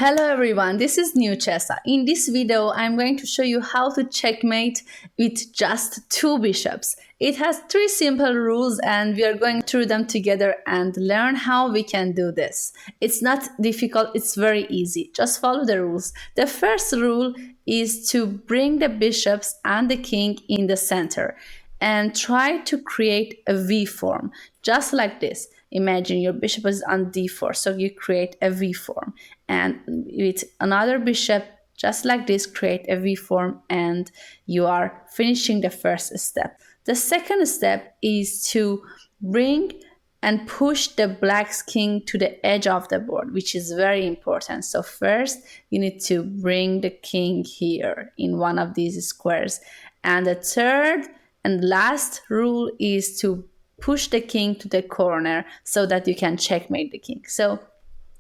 Hello everyone, this is New Chessa. In this video, I'm going to show you how to checkmate with just two bishops. It has three simple rules and we are going through them together and learn how we can do this. It's not difficult, it's very easy. Just follow the rules. The first rule is to bring the bishops and the king in the center and try to create a V form, just like this. Imagine your bishop is on d4, so you create a V form. And with another bishop, just like this, create a V form and you are finishing the first step. The second step is to bring and push the black's king to the edge of the board, which is very important. So first, you need to bring the king here in one of these squares. And the third and last rule is to push the king to the corner so that you can checkmate the king. So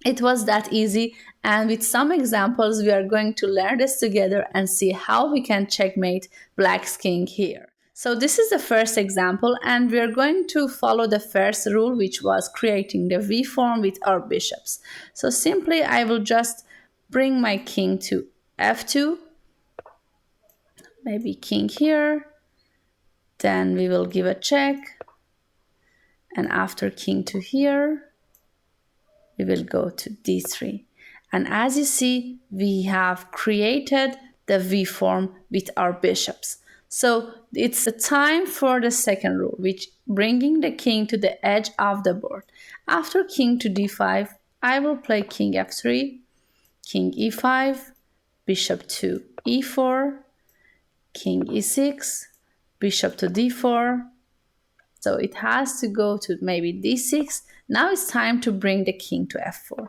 it was that easy, and with some examples we are going to learn this together and see how we can checkmate black's king here. So this is the first example and we are going to follow the first rule, which was creating the V form with our bishops. So simply I will just bring my king to f2, maybe king here, then we will give a check, and after king to here, we will go to d3. And as you see, we have created the V form with our bishops. So it's the time for the second rule, which bringing the king to the edge of the board. After king to d5, I will play king f3, king e5, bishop to e4, king e6, bishop to d4. So it has to go to maybe d6. Now it's time to bring the king to f4.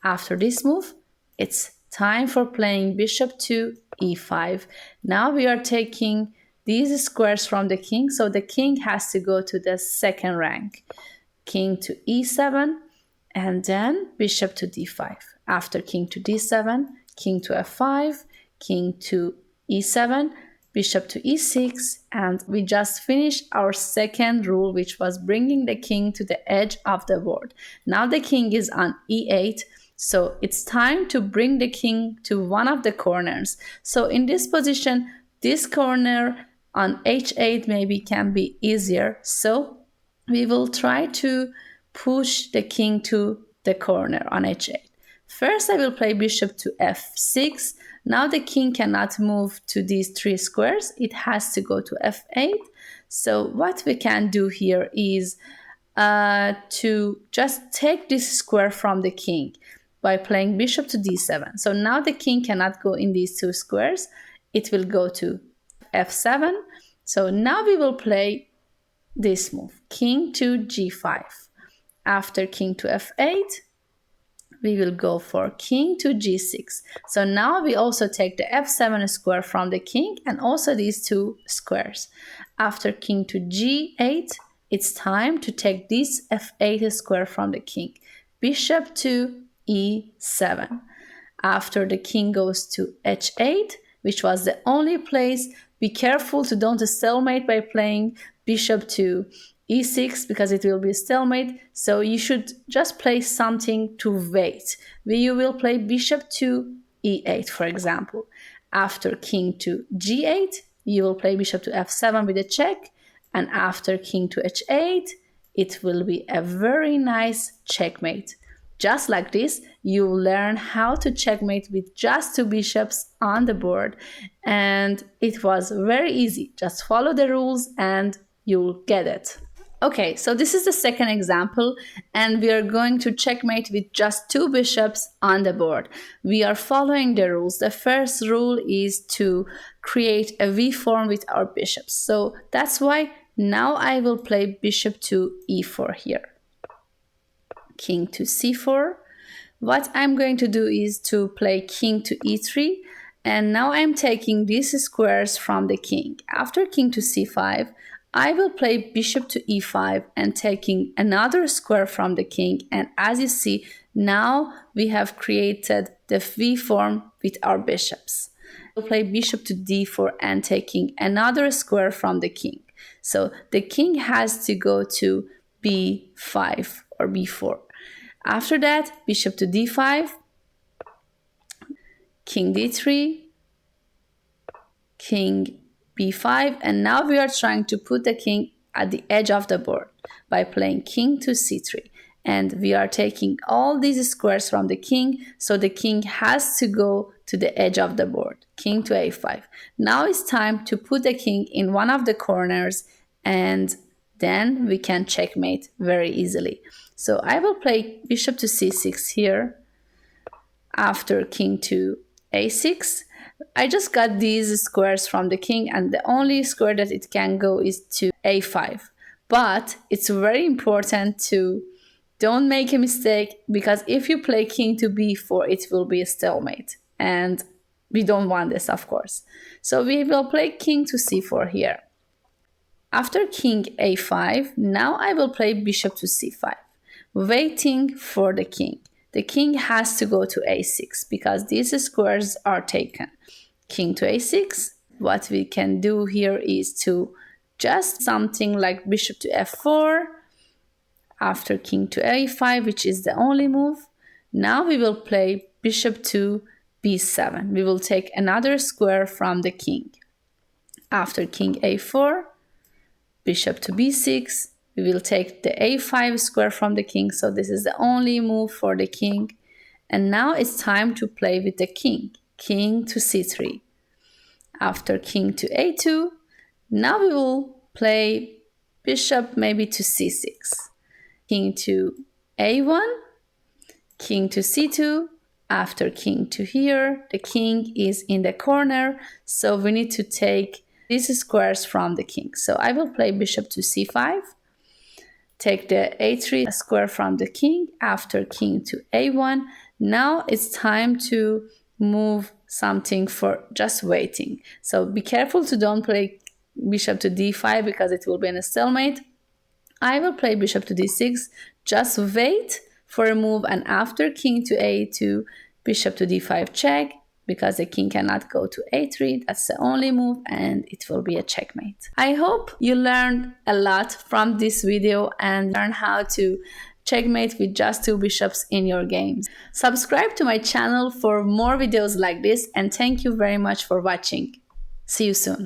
After this move, it's time for playing bishop to e5. Now we are taking these squares from the king, so the king has to go to the second rank. King to e7, and then bishop to d5. After king to d7, king to f5, king to e7, bishop to e6, and we just finished our second rule, which was bringing the king to the edge of the board. Now the king is on e8, so it's time to bring the king to one of the corners. So in this position, this corner on h8 maybe can be easier, so we will try to push the king to the corner on h8. First, I will play bishop to f6. Now the king cannot move to these three squares. It has to go to f8. So what we can do here is to just take this square from the king by playing bishop to d7. So now the king cannot go in these two squares. It will go to f7. So now we will play this move, king to g5. After king to f8, we will go for king to g6. So now we also take the f7 square from the king and also these two squares. After king to g8, it's time to take this f8 square from the king. Bishop to e7. After the king goes to h8, which was the only place, be careful to don't stalemate by playing bishop to e6 because it will be a stalemate, so you should just play something to wait. You will play bishop to e8, for example. After king to g8, you will play bishop to f7 with a check, and after king to h8, it will be a very nice checkmate. Just like this, you learn how to checkmate with just two bishops on the board, and it was very easy. Just follow the rules and you'll get it. Okay, so this is the second example, and we are going to checkmate with just two bishops on the board. We are following the rules. The first rule is to create a V form with our bishops. So that's why now I will play bishop to e4 here. King to c4. What I'm going to do is to play king to e3, and now I'm taking these squares from the king. After king to c5, I will play bishop to e5 and taking another square from the king, and as you see, now we have created the V form with our bishops. We'll play bishop to d4 and taking another square from the king. So the king has to go to b5 or b4. After that, bishop to d5, king d3, king b5, and now we are trying to put the king at the edge of the board by playing king to c3. And we are taking all these squares from the king, so the king has to go to the edge of the board. King to a5. Now it's time to put the king in one of the corners, and then we can checkmate very easily. So I will play bishop to c6 here after king to a6. I just got these squares from the king, and the only square that it can go is to a5. But it's very important to don't make a mistake, because if you play king to b4, it will be a stalemate. And we don't want this, of course. So we will play king to c4 here. After king a5, now I will play bishop to c5, waiting for the king. The king has to go to a6 because these squares are taken. King to a6, what we can do here is to just something like bishop to f4, after king to a5, which is the only move. Now we will play bishop to b7. We will take another square from the king. After king a4, bishop to b6, we will take the a5 square from the king, so this is the only move for the king. And now it's time to play with the king. King to c3. After king to a2, now we will play bishop maybe to c6. King to a1, king to c2. After king to here, the king is in the corner, so we need to take these squares from the king. So I will play bishop to c5, take the a3 square from the king. After king to a1, now it's time to move something for just waiting. So be careful to don't play bishop to d5 because it will be in a stalemate. I will play bishop to d6, just wait for a move, and after king to a2, bishop to d5 check, because the king cannot go to a3. That's the only move, and it will be a checkmate. I hope you learned a lot from this video and learn how to checkmate with just two bishops in your games. Subscribe to my channel for more videos like this, and thank you very much for watching. See you soon.